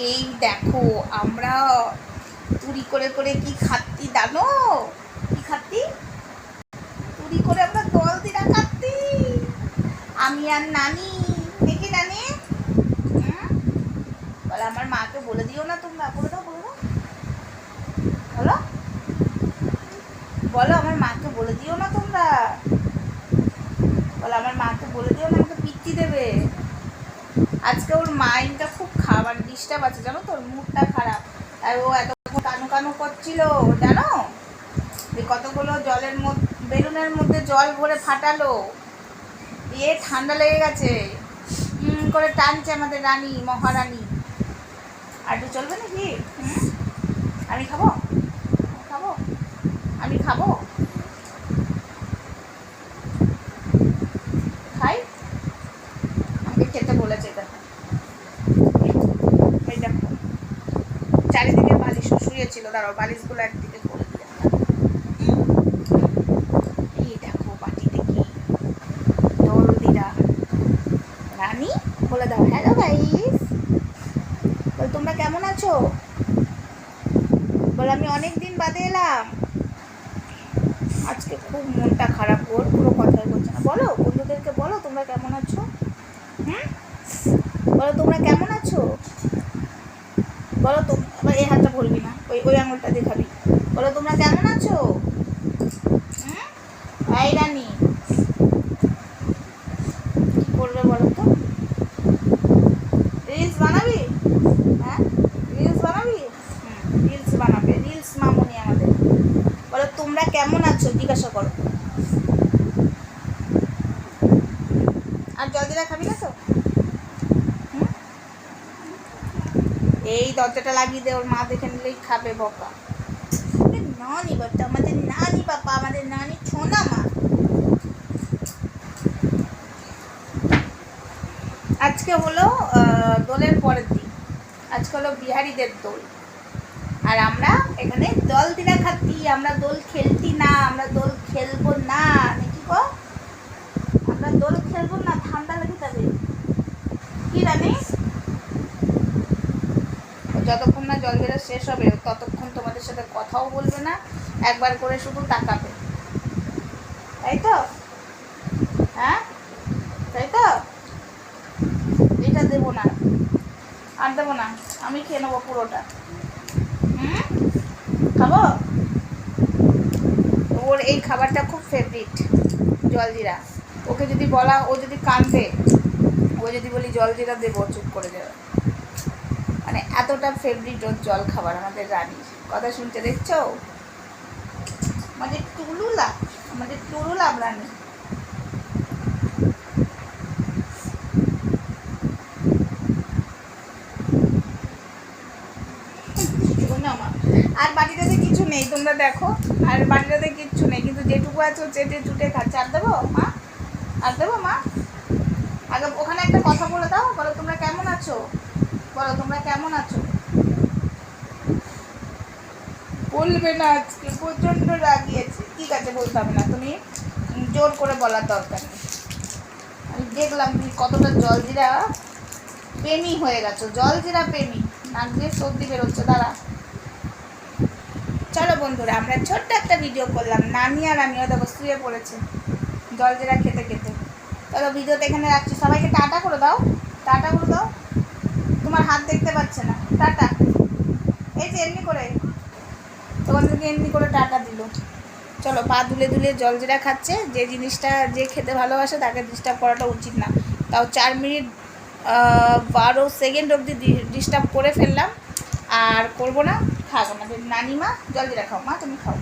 এই দেখো আমরা চুরি করে করে কি খাচ্ছি জানো? কি খাচ্ছি? চুরি করে আমরা দল দিরা খাচ্ছি, আমি আর নানি। দেখি নানি, বলে আমার মাকে বলে দিও না তোমরা। বলে দাও, বলে দাও, বলো বলো আমার মাকে বলে দিও না তোমরা। বলো আমার মাকে বলে দিও না, আমাকে পিচ্ছি দেবে। আজকে ওর মাইন্ডটা খুব খাবার ডিস্টার্ব আছে জানো তো, ওর মুডটা খারাপ। আর ও এত কানু কানু করছিল জানো, যে কতগুলো জলের মধ্যে, বেলুনের মধ্যে জল ভরে ফাটালো, দিয়ে ঠান্ডা লেগে গেছে করে টানছে আমাদের রানী, মহারানী। আর তো চলবে নাকি? আমি খাবো, খাবো, আমি খাবো, খাই। আমাকে খেতে বলেছে। দেখো এই দেখো চারিদিকে বালিশ শুয়েছিল, দাঁড়াও বালিশগুলো একদিকে করে দিলে। এই দেখো বাটিতে কি দলদিরা। রানী বলে দাও হ্যালো গাইস, বল তোমরা কেমন আছো? বল আমি অনেক দিন বাদে এলাম। আজকে খুব মনটা খারাপ, ওর পুরো কথাই বলছে না। বলো বন্ধুদেরকে, বলো তোমরা কেমন আছো। বলো তোমরা কেমন আছো, বলো তো। আবার এই হাতটা বলবি না, ওই ওই আঙুলটা দেখাবি। বলো তোমরা কেমন আছো। এই রানী কি করবে বলো তো? রিলস বানাবি? হ্যাঁ রিলস বানাবি? রিলস বানাবে, রিলস মামুনি আমাদের। বলো তোমরা কেমন আছো জিজ্ঞাসা করো। আর জলদিরা খাবি না তো? এই দরজাটা লাগিয়ে দে, ওর মা দেখে নিলেই খাবে বকা। নানি বাচ্চা, আমাদের নানি পাপা, আমাদের নানি ছোনা মা। আজকে হলো দোলের পরের দিন, আজকে হলো বিহারীদের দোল। আর আমরা এখানে দল দিনা খাচ্ছি, আমরা দোল খেলতি না, আমরা দোল খেলবো না। নাকি গো, আমরা দোল খেলবো না, ঠান্ডা লেগে যাবে। কি জানি, যতক্ষণ না জল বেরা শেষ হবে ততক্ষণ তোমাদের সাথে কথাও বলবে না, একবার করে শুধু তাকাবে, তাই তো? হ্যাঁ তাই তো। এটা দেবো না, আর দেবো না, আমি খেয়ে নেবো পুরোটা। খাবো। ওর এই খাবারটা খুব ফেভারিট, জলজিরা। ওকে যদি বলা, ও যদি কাঁদবে, ও যদি বলি জলজিরা দেবো, চুপ করে যাবে। মানে এতটা ফেভারিট ওর জল খাবার আমাদের রানীর। কথা শুনতে দেখছো, আমাদের টুলুলা, আমাদের টুলুলা রানী। আর বাড়িটাতে কিছু নেই তোমরা দেখো, আর বাড়িটাতে কিচ্ছু নেই, কিন্তু যেটুকু আছে চেটে চুটে খাচ্ছে। আর দেবো মা, আর দেবো মা। আগে ওখানে একটা কথা বলে দাও, বলো তোমরা কেমন আছো, বলো তোমরা কেমন আছো। বলবে না, আজকে প্রচণ্ড রাগিয়েছে। ঠিক আছে বলতে হবে না, তুমি জোর করে বলার দরকার নেই। আমি দেখলাম তুমি কতটা জলজিরা প্রেমী হয়ে গেছো, জলজিরা প্রেমী। নাক দিয়ে সর্দি বেরোচ্ছে, দাঁড়া। চলো বন্ধুরা, আমরা ছোট্ট একটা ভিডিও করলাম, নানি আর আমিও দেখো শুয়ে পড়েছে জলজিরা খেতে খেতে। চলো ভিডিওতে এখানে রাখছি, সবাইকে টাটা করে দাও, টাটা করে দাও। তোমার হাত দেখতে পাচ্ছে না, টাটা। এই যে এমনি করে তোমাদেরকে এমনি করে টাটা দিল। চলো, পা দুলে দুলে জলজিরা খাচ্ছে। যে জিনিসটা যে খেতে ভালোবাসে তাকে ডিস্টার্ব করাটা উচিত না। তাও 4 মিনিট 12 সেকেন্ড অবধি ডিস্টার্ব করে ফেললাম, আর করবো না। খাও আমাদের নানিমা, জলজিরা খাও মা, তুমি খাও।